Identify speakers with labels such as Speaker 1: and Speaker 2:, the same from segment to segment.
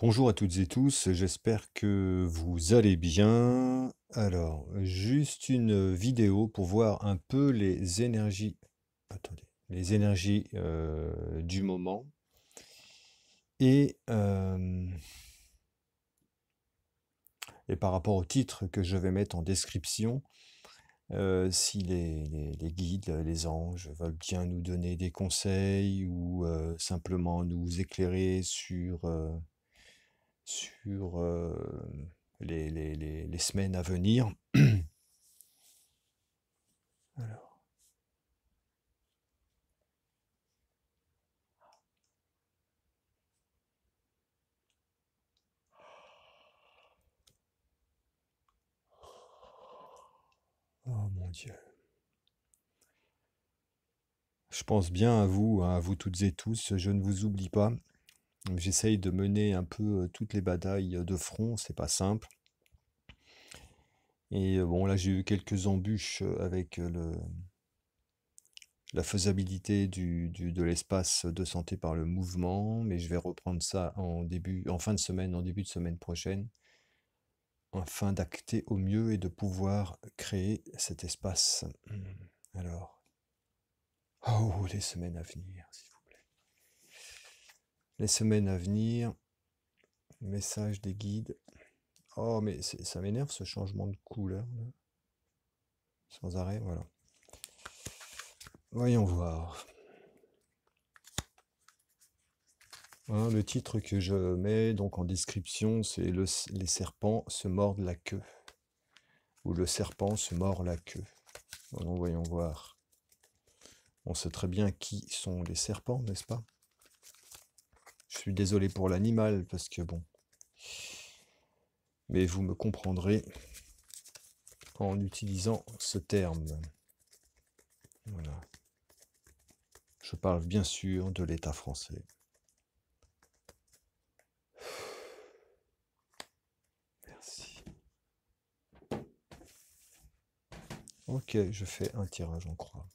Speaker 1: Bonjour à toutes et tous, j'espère que vous allez bien. Alors, juste une vidéo pour voir un peu les énergies, attendez, les énergies du moment. Et, euh, et par rapport au titre que je vais mettre en description, si les guides, les anges veulent bien nous donner des conseils ou simplement nous éclairer sur les semaines à venir. Alors, oh mon Dieu. Je pense bien à vous, hein, à vous toutes et tous. Je ne vous oublie pas. J'essaye de mener un peu toutes les batailles de front. C'est pas simple. Et bon, là, j'ai eu quelques embûches avec la faisabilité de l'espace de santé par le mouvement, mais je vais reprendre ça en fin de semaine, en début de semaine prochaine, afin d'acter au mieux et de pouvoir créer cet espace. Alors, oh, les semaines à venir, s'il vous plaît. Les semaines à venir, message des guides. Oh, mais ça m'énerve ce changement de couleur, là. Sans arrêt, voilà. Voyons voir. Hein, le titre que je mets donc en description, c'est Les serpents se mordent la queue. Ou le serpent se mord la queue. Alors, voyons voir. On sait très bien qui sont les serpents, n'est-ce pas? Je suis désolé pour l'animal, parce que bon. Mais vous me comprendrez en utilisant ce terme. Voilà. Je parle bien sûr de l'État français. Merci. Ok, je fais un tirage en croix.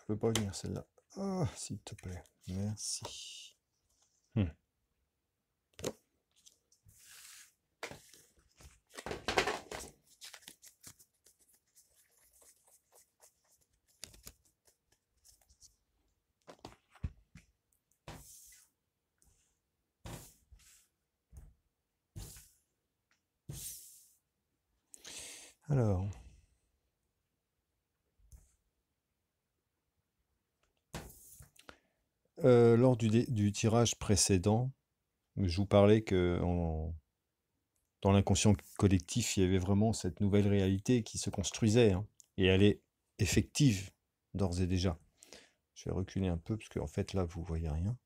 Speaker 1: Je peux pas venir celle-là. Ah, s'il te plaît. Merci. Hmm. Alors, lors du tirage précédent, je vous parlais que dans l'inconscient collectif, il y avait vraiment cette nouvelle réalité qui se construisait, hein, et elle est effective d'ores et déjà. Je vais reculer un peu parce qu'en fait là vous voyez rien.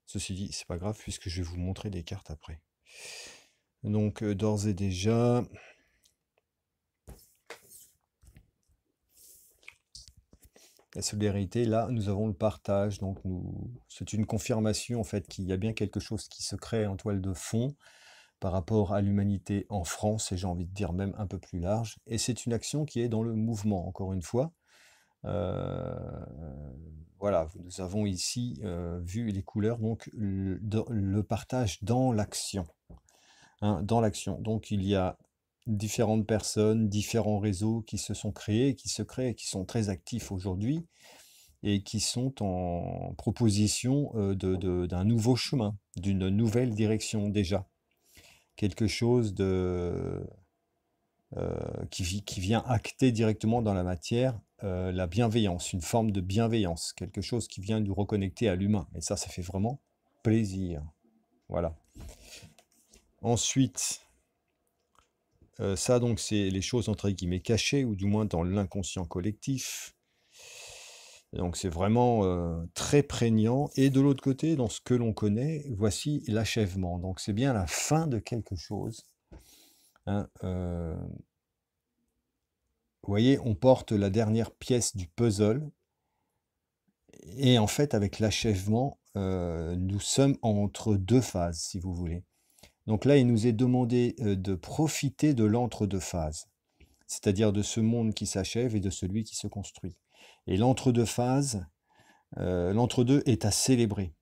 Speaker 1: Ceci dit, c'est pas grave puisque je vais vous montrer des cartes après. Donc d'ores et déjà, la solidarité, là nous avons le partage, donc c'est une confirmation en fait qu'il y a bien quelque chose qui se crée en toile de fond par rapport à l'humanité en France, et j'ai envie de dire même un peu plus large, et c'est une action qui est dans le mouvement, encore une fois. Euh, voilà, nous avons ici vu les couleurs, donc le partage dans l'action. Hein, dans l'action. Donc il y a différentes personnes, différents réseaux qui se sont créés, qui se créent, qui sont très actifs aujourd'hui et qui sont en proposition d'un nouveau chemin, d'une nouvelle direction déjà. Quelque chose qui vient acter directement dans la matière la bienveillance, une forme de bienveillance, quelque chose qui vient nous reconnecter à l'humain. Et ça fait vraiment plaisir. Voilà. Ensuite, ça donc c'est les choses entre guillemets cachées, ou du moins dans l'inconscient collectif. Donc c'est vraiment très prégnant. Et de l'autre côté, dans ce que l'on connaît, voici l'achèvement. Donc c'est bien la fin de quelque chose, hein. Vous voyez, on porte la dernière pièce du puzzle. Et en fait, avec l'achèvement, nous sommes entre deux phases, si vous voulez. Donc là, il nous est demandé de profiter de l'entre-deux-phases, c'est-à-dire de ce monde qui s'achève et de celui qui se construit. Et l'entre-deux-phases, l'entre-deux est à célébrer,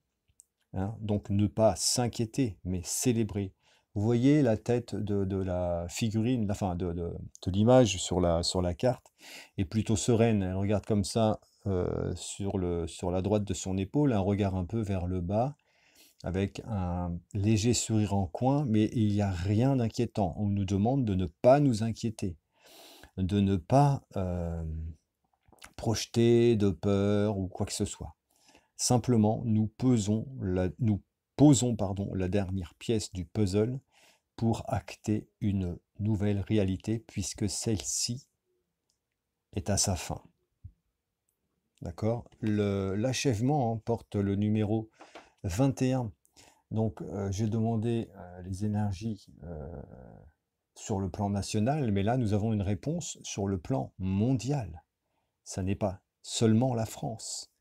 Speaker 1: hein. Donc ne pas s'inquiéter, mais célébrer. Vous voyez la tête de la figurine, enfin de l'image sur la carte, est plutôt sereine. Elle regarde comme ça sur la droite de son épaule, un regard un peu vers le bas, avec un léger sourire en coin, mais il n'y a rien d'inquiétant. On nous demande de ne pas nous inquiéter, de ne pas projeter de peur ou quoi que ce soit. Simplement, nous posons la dernière pièce du puzzle pour acter une nouvelle réalité, puisque celle-ci est à sa fin. D'accord? L'achèvement porte le numéro 21. Donc, j'ai demandé les énergies sur le plan national, mais là, nous avons une réponse sur le plan mondial. Ça n'est pas seulement la France,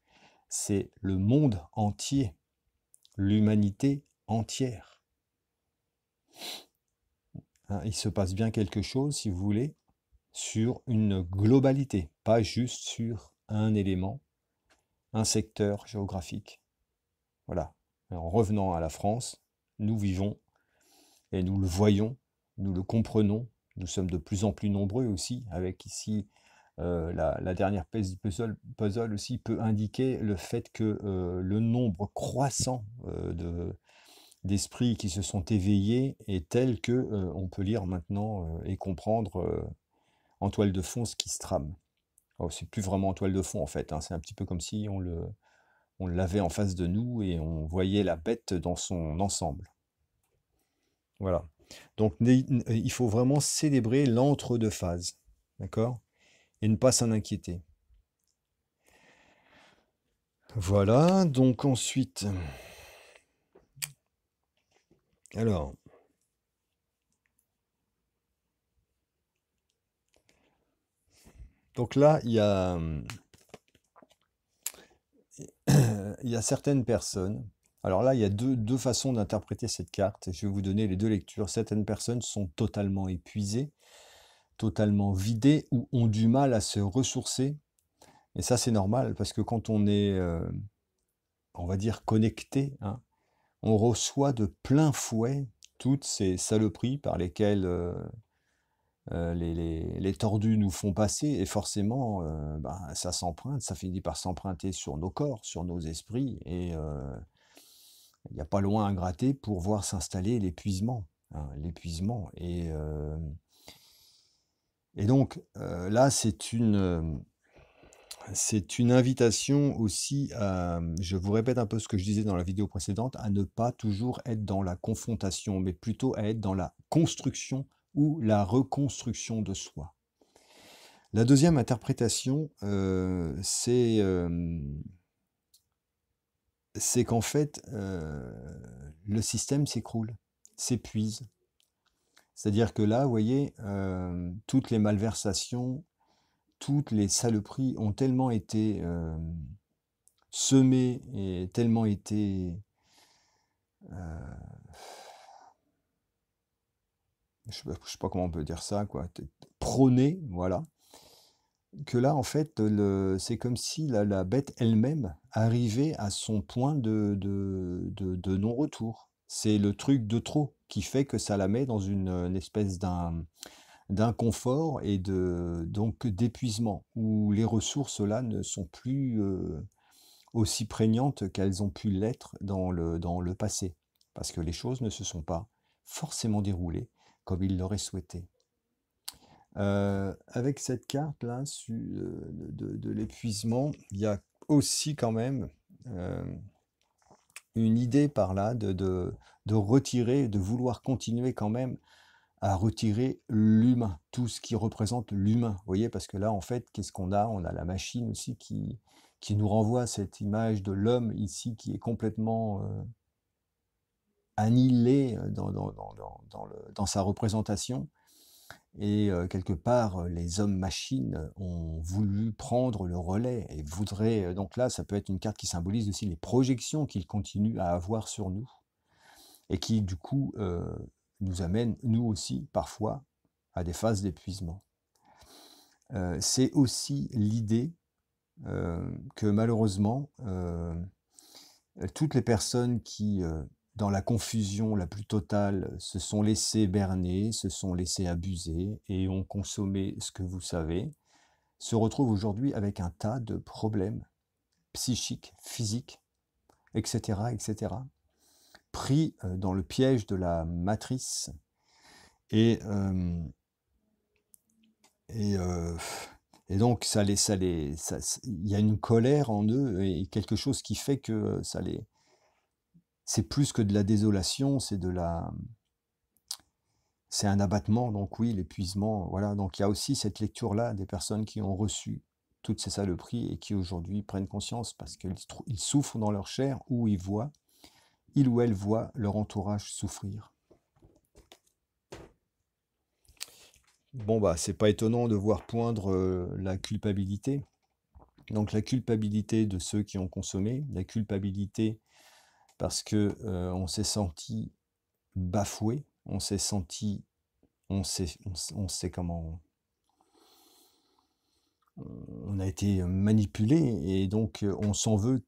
Speaker 1: c'est le monde entier, l'humanité entière. Hein, il se passe bien quelque chose, si vous voulez, sur une globalité, pas juste sur un élément, un secteur géographique. Voilà. En revenant à la France, nous vivons et nous le voyons, nous le comprenons. Nous sommes de plus en plus nombreux aussi, avec ici la dernière pièce du puzzle aussi peut indiquer le fait que le nombre croissant d'esprits qui se sont éveillés est tel que on peut lire maintenant et comprendre en toile de fond ce qui se trame. Oh, c'est plus vraiment en toile de fond en fait, hein. C'est un petit peu comme si on l'avait en face de nous et on voyait la bête dans son ensemble. Voilà. Donc il faut vraiment célébrer l'entre-deux phases, d'accord? Et ne pas s'en inquiéter. Voilà, donc ensuite, alors, donc là, il y a certaines personnes. Alors là, il y a deux façons d'interpréter cette carte. Je vais vous donner les deux lectures. Certaines personnes sont totalement épuisées, totalement vidées ou ont du mal à se ressourcer. Et ça, c'est normal parce que quand on est, on va dire, connecté, hein, on reçoit de plein fouet toutes ces saloperies par lesquelles les tordus nous font passer, et forcément, ça s'emprunte, ça finit par s'emprunter sur nos corps, sur nos esprits, et il n'y a pas loin à gratter pour voir s'installer l'épuisement, hein, l'épuisement. Et donc, là, c'est une invitation aussi à, je vous répète un peu ce que je disais dans la vidéo précédente, à ne pas toujours être dans la confrontation, mais plutôt à être dans la construction ou la reconstruction de soi. La deuxième interprétation, c'est qu'en fait, le système s'écroule, s'épuise. C'est-à-dire que là, vous voyez, toutes les malversations, toutes les saloperies ont tellement été semées et tellement été, je sais pas comment on peut dire ça, quoi, prônées, voilà, que là, en fait, c'est comme si la bête elle-même arrivait à son point de non-retour. C'est le truc de trop qui fait que ça la met dans une espèce d'inconfort et donc d'épuisement, où les ressources là ne sont plus aussi prégnantes qu'elles ont pu l'être dans le passé, parce que les choses ne se sont pas forcément déroulées comme il l'aurait souhaité. Avec cette carte-là de l'épuisement, il y a aussi quand même une idée par là de retirer, de vouloir continuer quand même à retirer l'humain, tout ce qui représente l'humain. Vous voyez, parce que là, en fait, qu'est-ce qu'on a? On a la machine aussi qui nous renvoie cette image de l'homme ici qui est complètement annihilé dans sa représentation. Et quelque part, les hommes-machines ont voulu prendre le relais et voudraient... donc là, ça peut être une carte qui symbolise aussi les projections qu'ils continuent à avoir sur nous et qui, du coup, nous amènent, nous aussi, parfois, à des phases d'épuisement. C'est aussi l'idée que malheureusement, toutes les personnes qui, dans la confusion la plus totale, se sont laissées berner, se sont laissées abuser et ont consommé ce que vous savez, se retrouvent aujourd'hui avec un tas de problèmes psychiques, physiques, etc., etc., pris dans le piège de la matrice et, euh, et, euh, et donc il y a une colère en eux et quelque chose qui fait que c'est plus que de la désolation, c'est un abattement, donc oui, l'épuisement, voilà. Donc il y a aussi cette lecture-là des personnes qui ont reçu toutes ces saloperies et qui aujourd'hui prennent conscience parce qu'ils souffrent dans leur chair ou ils ou elles voient leur entourage souffrir. Bon, bah, c'est pas étonnant de voir poindre la culpabilité. Donc la culpabilité de ceux qui ont consommé, la culpabilité parce que on s'est senti bafoué, on sait comment on a été manipulé et donc on s'en veut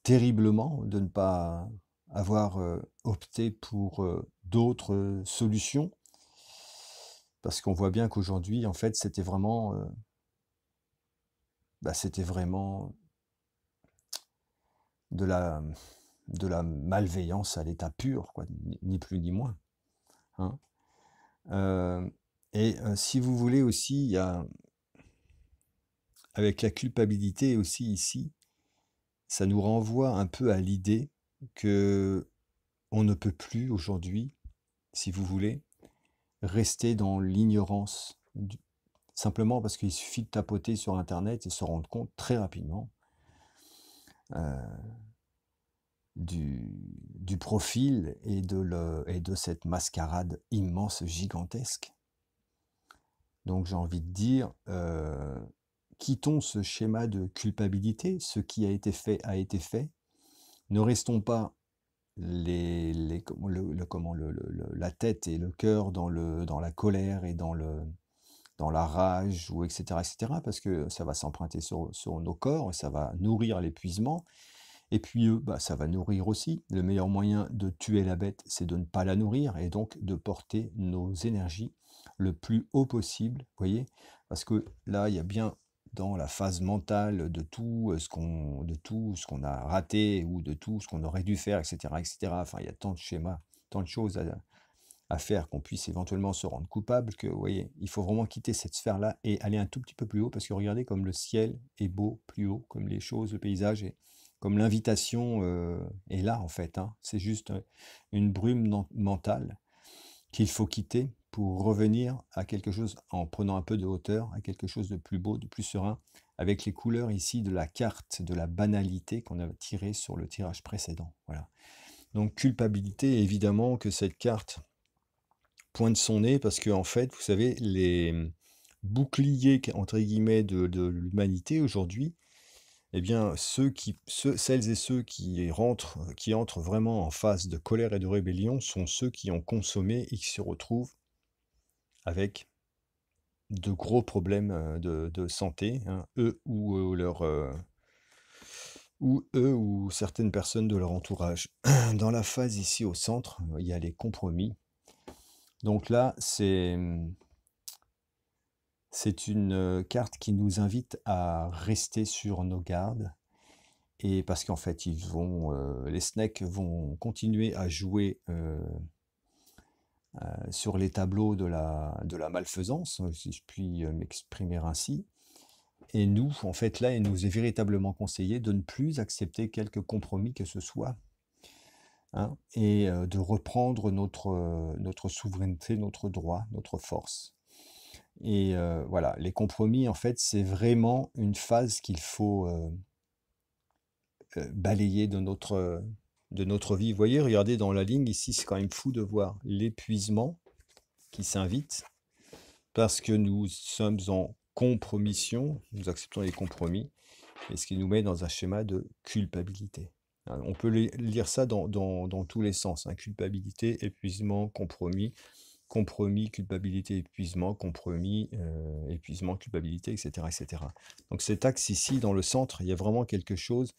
Speaker 1: terriblement de ne pas avoir opté pour d'autres solutions parce qu'on voit bien qu'aujourd'hui en fait c'était vraiment de la de la malveillance à l'état pur, quoi, ni plus ni moins, hein. Si vous voulez aussi, il y a avec la culpabilité aussi ici, ça nous renvoie un peu à l'idée que on ne peut plus aujourd'hui, si vous voulez, rester dans l'ignorance, simplement parce qu'il suffit de tapoter sur Internet et se rendre compte très rapidement euh, du profil et de cette mascarade immense, gigantesque. Donc j'ai envie de dire, quittons ce schéma de culpabilité, ce qui a été fait a été fait. Ne restons pas la tête et le cœur dans la colère et dans la rage, ou etc., parce que ça va s'emprunter sur nos corps, ça va nourrir l'épuisement, et puis ça va nourrir aussi. Le meilleur moyen de tuer la bête, c'est de ne pas la nourrir, et donc de porter nos énergies le plus haut possible, vous voyez, parce que là, il y a bien dans la phase mentale de tout ce qu'on a raté, ou de tout ce qu'on aurait dû faire, etc., etc. Enfin, il y a tant de schémas, tant de choses à faire qu'on puisse éventuellement se rendre coupable, que vous voyez, il faut vraiment quitter cette sphère-là et aller un tout petit peu plus haut, parce que regardez comme le ciel est beau plus haut, comme les choses, le paysage, et comme l'invitation est là en fait, hein. C'est juste une brume mentale qu'il faut quitter pour revenir à quelque chose, en prenant un peu de hauteur, à quelque chose de plus beau, de plus serein, avec les couleurs ici de la carte de la banalité qu'on a tirée sur le tirage précédent. Voilà. Donc culpabilité, évidemment que cette carte pointe son nez parce que en fait, vous savez, les boucliers entre guillemets de l'humanité aujourd'hui, eh bien, celles et ceux qui entrent vraiment en phase de colère et de rébellion sont ceux qui ont consommé et qui se retrouvent avec de gros problèmes de santé, hein, eux ou certaines personnes de leur entourage. Dans la phase ici au centre, il y a les compromis. Donc là, c'est une carte qui nous invite à rester sur nos gardes, et parce qu'en fait, les snakes vont continuer à jouer sur les tableaux de la malfaisance, si je puis m'exprimer ainsi. Et nous, en fait, là, il nous est véritablement conseillé de ne plus accepter quelque compromis que ce soit, hein, et de reprendre notre souveraineté, notre droit, notre force. Et voilà, les compromis, en fait, c'est vraiment une phase qu'il faut balayer de notre vie. Vous voyez, regardez dans la ligne ici, c'est quand même fou de voir l'épuisement qui s'invite parce que nous sommes en compromission, nous acceptons les compromis, et ce qui nous met dans un schéma de culpabilité. Hein, on peut lire ça dans tous les sens, hein, culpabilité, épuisement, compromis, compromis, culpabilité, épuisement, compromis, épuisement, culpabilité, etc., etc. Donc cet axe ici, dans le centre, il y a vraiment quelque chose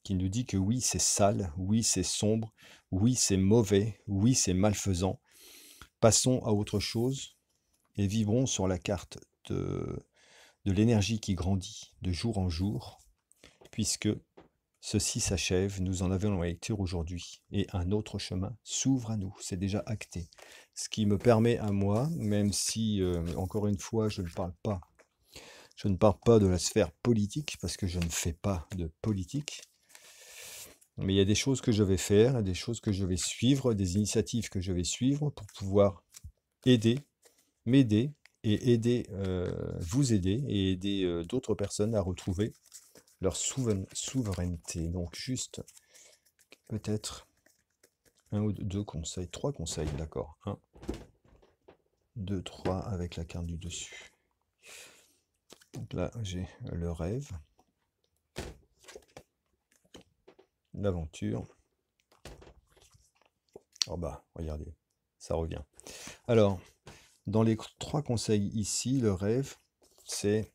Speaker 1: qui nous dit que oui, c'est sale, oui, c'est sombre, oui, c'est mauvais, oui, c'est malfaisant. Passons à autre chose et vivrons sur la carte de l'énergie qui grandit de jour en jour, puisque ceci s'achève, nous en avons la lecture aujourd'hui, et un autre chemin s'ouvre à nous, c'est déjà acté. Ce qui me permet à moi, même si, encore une fois, je ne parle pas de la sphère politique, parce que je ne fais pas de politique, mais il y a des choses que je vais faire, des choses que je vais suivre, des initiatives que je vais suivre pour pouvoir aider, m'aider, et aider, vous aider, et aider d'autres personnes à retrouver leur souveraineté. Donc juste peut-être un ou deux conseils, trois conseils, d'accord. 1, 2, 3 avec la carte du dessus. Donc là, j'ai le rêve, l'aventure. Oh bah, regardez, ça revient. Alors, dans les trois conseils ici, le rêve, c'est...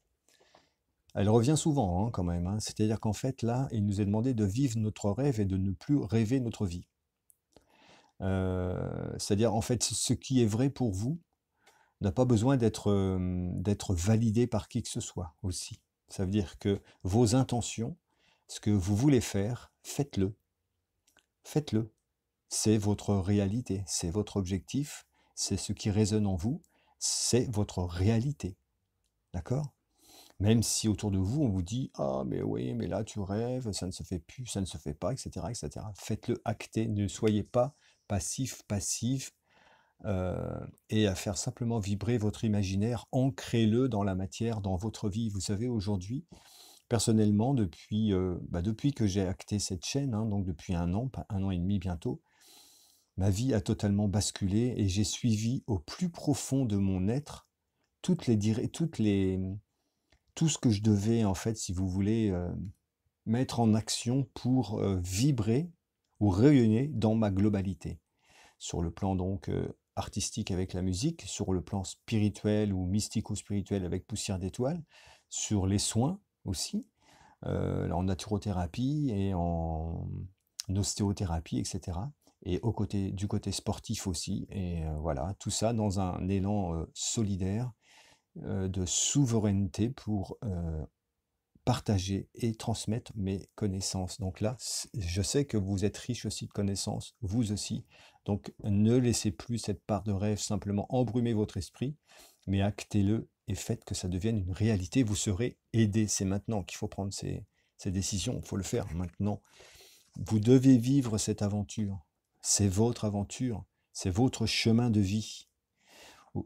Speaker 1: Elle revient souvent, hein, quand même, hein. C'est-à-dire qu'en fait, là, il nous est demandé de vivre notre rêve et de ne plus rêver notre vie. C'est-à-dire, en fait, ce qui est vrai pour vous n'a pas besoin d'être validé par qui que ce soit aussi. Ça veut dire que vos intentions, ce que vous voulez faire, faites-le. Faites-le. C'est votre réalité, c'est votre objectif, c'est ce qui résonne en vous, c'est votre réalité. D'accord? Même si autour de vous, on vous dit « Ah, mais oui, mais là, tu rêves, ça ne se fait plus, ça ne se fait pas, etc. etc. » Faites-le acter, ne soyez pas passif, passive, et à faire simplement vibrer votre imaginaire, ancrez-le dans la matière, dans votre vie. Vous savez, aujourd'hui, personnellement, depuis que j'ai acté cette chaîne, hein, donc depuis 1 an et demi bientôt, ma vie a totalement basculé et j'ai suivi au plus profond de mon être tout ce que je devais, en fait, si vous voulez, mettre en action pour vibrer ou rayonner dans ma globalité. Sur le plan donc artistique avec la musique, sur le plan spirituel ou mystico-spirituel avec Poussière d'étoiles, sur les soins aussi, en naturothérapie et en ostéothérapie, etc. Et du côté sportif aussi. Et voilà, tout ça dans un élan solidaire de souveraineté pour partager et transmettre mes connaissances. Donc là, je sais que vous êtes riche aussi de connaissances, vous aussi. Donc ne laissez plus cette part de rêve simplement embrumer votre esprit, mais actez-le et faites que ça devienne une réalité. Vous serez aidé. C'est maintenant qu'il faut prendre ces décisions. Il faut le faire maintenant. Vous devez vivre cette aventure. C'est votre aventure. C'est votre chemin de vie.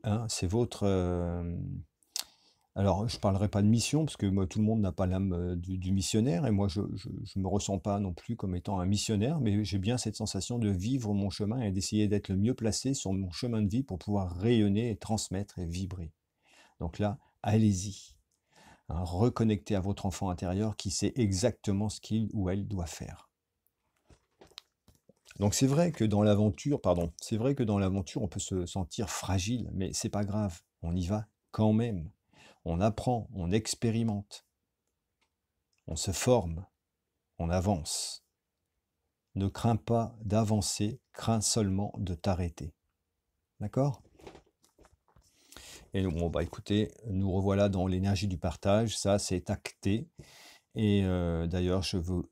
Speaker 1: Hein, c'est votre... alors, je ne parlerai pas de mission, parce que moi, tout le monde n'a pas l'âme du missionnaire, et moi, je ne me ressens pas non plus comme étant un missionnaire, mais j'ai bien cette sensation de vivre mon chemin et d'essayer d'être le mieux placé sur mon chemin de vie pour pouvoir rayonner et transmettre et vibrer. Donc là, allez-y, hein, reconnectez à votre enfant intérieur qui sait exactement ce qu'il ou elle doit faire. Donc c'est vrai que dans l'aventure, on peut se sentir fragile, mais c'est pas grave, on y va quand même. On apprend, on expérimente, on se forme, on avance. Ne crains pas d'avancer, crains seulement de t'arrêter. D'accord? Et bon, bah écoutez, nous revoilà dans l'énergie du partage, ça c'est acté. Et d'ailleurs, je veux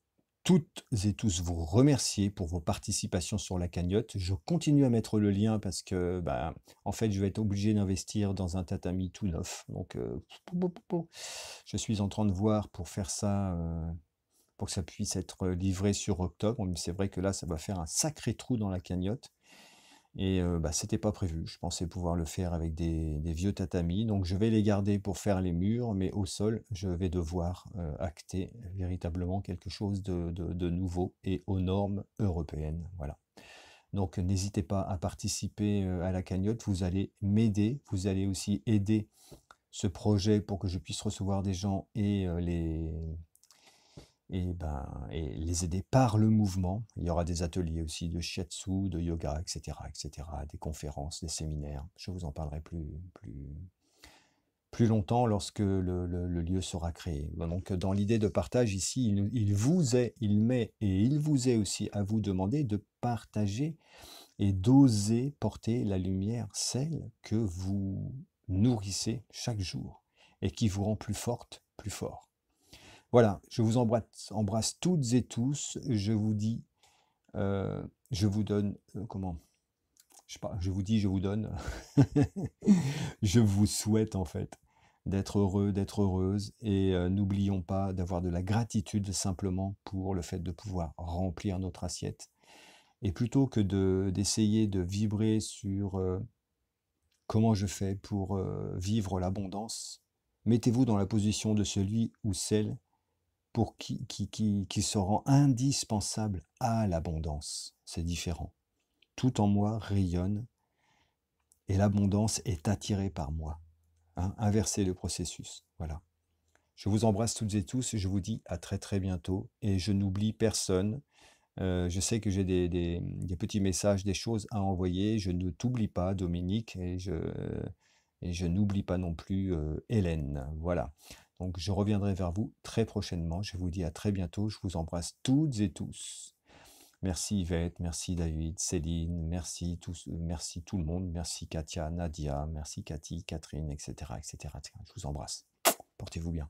Speaker 1: toutes et tous vous remercier pour vos participations sur la cagnotte. Je continue à mettre le lien parce que, bah, en fait, je vais être obligé d'investir dans un tatami tout neuf. Donc, je suis en train de voir pour faire ça pour que ça puisse être livré sur octobre. Mais c'est vrai que là, ça va faire un sacré trou dans la cagnotte. Et bah, c'était pas prévu. Je pensais pouvoir le faire avec des vieux tatamis. Donc je vais les garder pour faire les murs, mais au sol, je vais devoir acter véritablement quelque chose de nouveau et aux normes européennes. Voilà. Donc n'hésitez pas à participer à la cagnotte. Vous allez m'aider. Vous allez aussi aider ce projet pour que je puisse recevoir des gens et les aider par le mouvement. Il y aura des ateliers aussi de shiatsu, de yoga, etc., etc., des conférences, des séminaires. Je vous en parlerai plus longtemps lorsque le lieu sera créé. Donc, dans l'idée de partage ici, il vous est aussi à vous demander de partager et d'oser porter la lumière, celle que vous nourrissez chaque jour et qui vous rend plus forte, plus fort. Voilà, je vous embrasse toutes et tous. Je vous dis, je vous donne, comment? Je sais pas, je vous dis, je vous donne. Je vous souhaite en fait d'être heureux, d'être heureuse et n'oublions pas d'avoir de la gratitude simplement pour le fait de pouvoir remplir notre assiette. Et plutôt que d'essayer de vibrer sur comment je fais pour vivre l'abondance, mettez-vous dans la position de celui ou celle pour qui se rend indispensable à l'abondance. C'est différent. Tout en moi rayonne et l'abondance est attirée par moi. Hein, inversez le processus. Voilà. Je vous embrasse toutes et tous et je vous dis à très très bientôt. Et je n'oublie personne. Je sais que j'ai des petits messages, des choses à envoyer. Je ne t'oublie pas, Dominique, et je n'oublie pas non plus Hélène. Voilà. Donc je reviendrai vers vous très prochainement. Je vous dis à très bientôt. Je vous embrasse toutes et tous. Merci Yvette, merci David, Céline, merci merci tout le monde, merci Katia, Nadia, merci Cathy, Catherine, etc., etc. Je vous embrasse. Portez-vous bien.